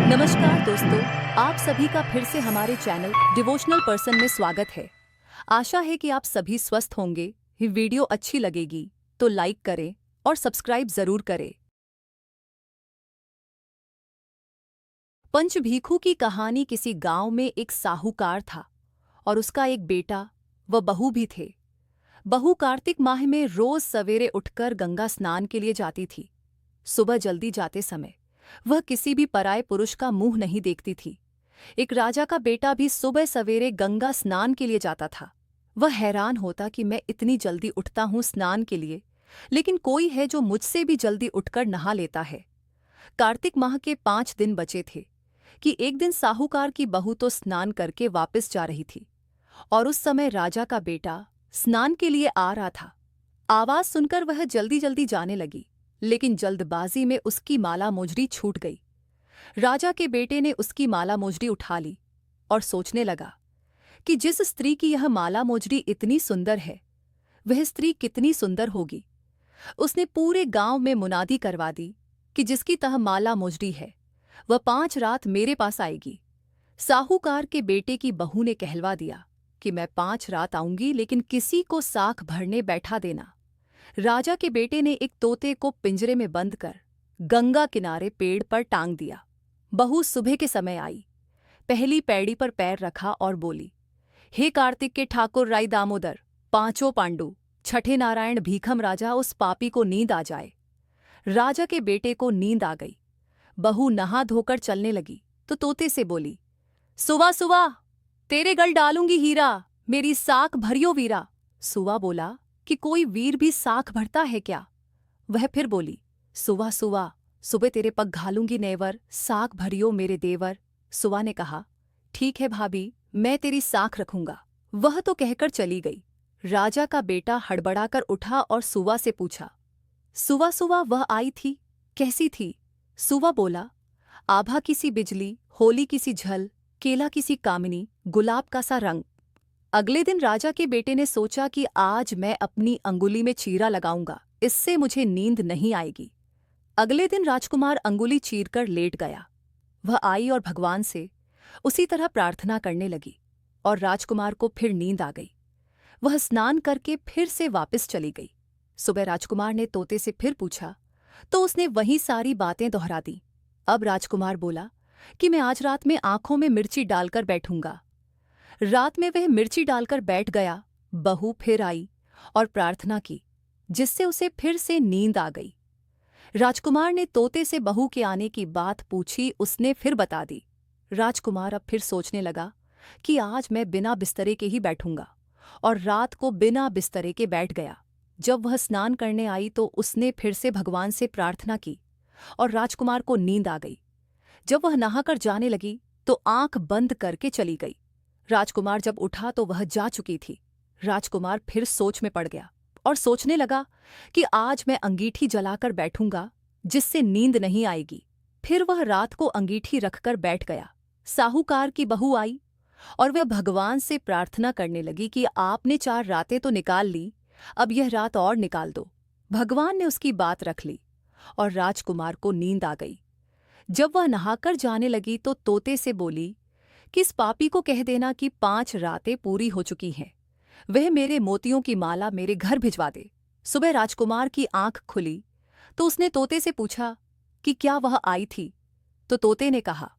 नमस्कार दोस्तों, आप सभी का फिर से हमारे चैनल डिवोशनल पर्सन में स्वागत है। आशा है कि आप सभी स्वस्थ होंगे। ये वीडियो अच्छी लगेगी तो लाइक करें और सब्सक्राइब जरूर करें। पंचभीखू की कहानी। किसी गांव में एक साहूकार था और उसका एक बेटा व बहू भी थे। बहू कार्तिक माह में रोज सवेरे उठकर गंगा स्नान के लिए जाती थी। सुबह जल्दी जाते समय वह किसी भी पराये पुरुष का मुंह नहीं देखती थी। एक राजा का बेटा भी सुबह सवेरे गंगा स्नान के लिए जाता था। वह हैरान होता कि मैं इतनी जल्दी उठता हूँ स्नान के लिए, लेकिन कोई है जो मुझसे भी जल्दी उठकर नहा लेता है। कार्तिक माह के 5 दिन बचे थे कि एक दिन साहूकार की बहू तो स्नान करके वापस जा रही थी और उस समय राजा का बेटा स्नान के लिए आ रहा था। आवाज सुनकर वह जल्दी जल्दी जाने लगी, लेकिन जल्दबाजी में उसकी माला मोजड़ी छूट गई। राजा के बेटे ने उसकी माला मोजड़ी उठा ली और सोचने लगा कि जिस स्त्री की यह माला मोजड़ी इतनी सुंदर है, वह स्त्री कितनी सुंदर होगी। उसने पूरे गांव में मुनादी करवा दी कि जिसकी तह माला मोजड़ी है वह 5 रात मेरे पास आएगी। साहूकार के बेटे की बहू ने कहलवा दिया कि मैं 5 रात आऊंगी, लेकिन किसी को साख भरने बैठा देना। राजा के बेटे ने एक तोते को पिंजरे में बंद कर गंगा किनारे पेड़ पर टांग दिया। बहू सुबह के समय आई, पहली पैड़ी पर पैर रखा और बोली, हे कार्तिक के ठाकुर राई दामोदर, 5 पांडु, छठे नारायण भीखम राजा, उस पापी को नींद आ जाए। राजा के बेटे को नींद आ गई। बहू नहा धोकर चलने लगी तो तोते से बोली, सुवा सुवा, तेरे गल डालूंगी हीरा, मेरी साख भरियो वीरा। सुवा बोला कि कोई वीर भी साख भरता है क्या? वह फिर बोली, सुवा सुवा, सुबह तेरे पग घालूंगी नेवर, साख भरियो मेरे देवर। सुवा ने कहा, ठीक है भाभी, मैं तेरी साख रखूंगा। वह तो कहकर चली गई। राजा का बेटा हड़बड़ाकर उठा और सुवा से पूछा, सुवा सुवा, वह आई थी, कैसी थी? सुवा बोला, आभा किसी बिजली, होली किसी झल, केला किसी कामिनी, गुलाब का सा रंग। अगले दिन राजा के बेटे ने सोचा कि आज मैं अपनी अंगुली में चीरा लगाऊंगा, इससे मुझे नींद नहीं आएगी। अगले दिन राजकुमार अंगुली चीरकर लेट गया। वह आई और भगवान से उसी तरह प्रार्थना करने लगी और राजकुमार को फिर नींद आ गई। वह स्नान करके फिर से वापस चली गई। सुबह राजकुमार ने तोते से फिर पूछा तो उसने वही सारी बातें दोहरा दी। अब राजकुमार बोला कि मैं आज रात में आंखों में मिर्ची डालकर बैठूंगा। रात में वह मिर्ची डालकर बैठ गया। बहू फिर आई और प्रार्थना की, जिससे उसे फिर से नींद आ गई। राजकुमार ने तोते से बहू के आने की बात पूछी, उसने फिर बता दी। राजकुमार अब फिर सोचने लगा कि आज मैं बिना बिस्तरे के ही बैठूंगा, और रात को बिना बिस्तरे के बैठ गया। जब वह स्नान करने आई तो उसने फिर से भगवान से प्रार्थना की और राजकुमार को नींद आ गई। जब वह नहाकर जाने लगी तो आंख बंद करके चली गई। राजकुमार जब उठा तो वह जा चुकी थी। राजकुमार फिर सोच में पड़ गया और सोचने लगा कि आज मैं अंगीठी जलाकर बैठूंगा, जिससे नींद नहीं आएगी। फिर वह रात को अंगीठी रखकर बैठ गया। साहूकार की बहू आई और वह भगवान से प्रार्थना करने लगी कि आपने 4 रातें तो निकाल ली, अब यह रात और निकाल दो। भगवान ने उसकी बात रख ली और राजकुमार को नींद आ गई। जब वह नहाकर जाने लगी तो तोते से बोली कि इस पापी को कह देना कि 5 रातें पूरी हो चुकी हैं, वह मेरे मोतियों की माला मेरे घर भिजवा दे। सुबह राजकुमार की आंख खुली तो उसने तोते से पूछा कि क्या वह आई थी? तो तोते ने कहा,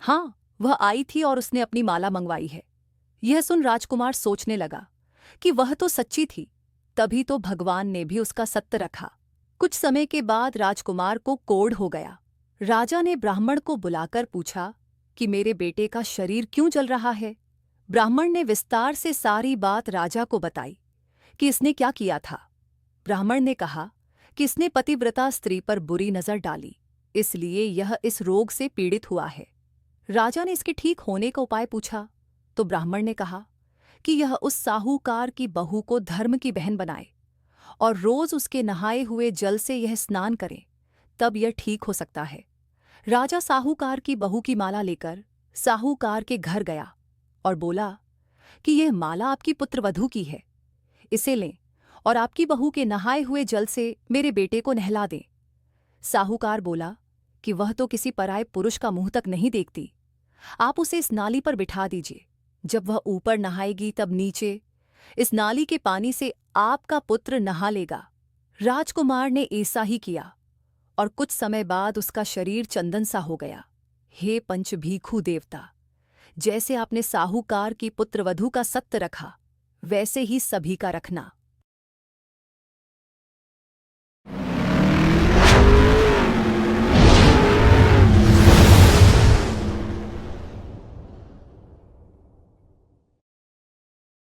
हाँ, वह आई थी और उसने अपनी माला मंगवाई है। यह सुन राजकुमार सोचने लगा कि वह तो सच्ची थी, तभी तो भगवान ने भी उसका सत्य रखा। कुछ समय के बाद राजकुमार को कोढ़ हो गया। राजा ने ब्राह्मण को बुलाकर पूछा कि मेरे बेटे का शरीर क्यों जल रहा है? ब्राह्मण ने विस्तार से सारी बात राजा को बताई कि इसने क्या किया था। ब्राह्मण ने कहा कि इसने पतिव्रता स्त्री पर बुरी नजर डाली, इसलिए यह इस रोग से पीड़ित हुआ है। राजा ने इसके ठीक होने का उपाय पूछा तो ब्राह्मण ने कहा कि यह उस साहूकार की बहू को धर्म की बहन बनाए और रोज उसके नहाए हुए जल से यह स्नान करे, तब यह ठीक हो सकता है। राजा साहूकार की बहू की माला लेकर साहूकार के घर गया और बोला कि यह माला आपकी पुत्रवधू की है, इसे लें और आपकी बहू के नहाए हुए जल से मेरे बेटे को नहला दें। साहूकार बोला कि वह तो किसी पराये पुरुष का मुंह तक नहीं देखती। आप उसे इस नाली पर बिठा दीजिए। जब वह ऊपर नहाएगी तब नीचे इस नाली के पानी से आपका पुत्र नहा लेगा। राजकुमार ने ऐसा ही किया और कुछ समय बाद उसका शरीर चंदन सा हो गया। हे पंचभीखु देवता, जैसे आपने साहूकार की पुत्रवधू का सत्य रखा, वैसे ही सभी का रखना।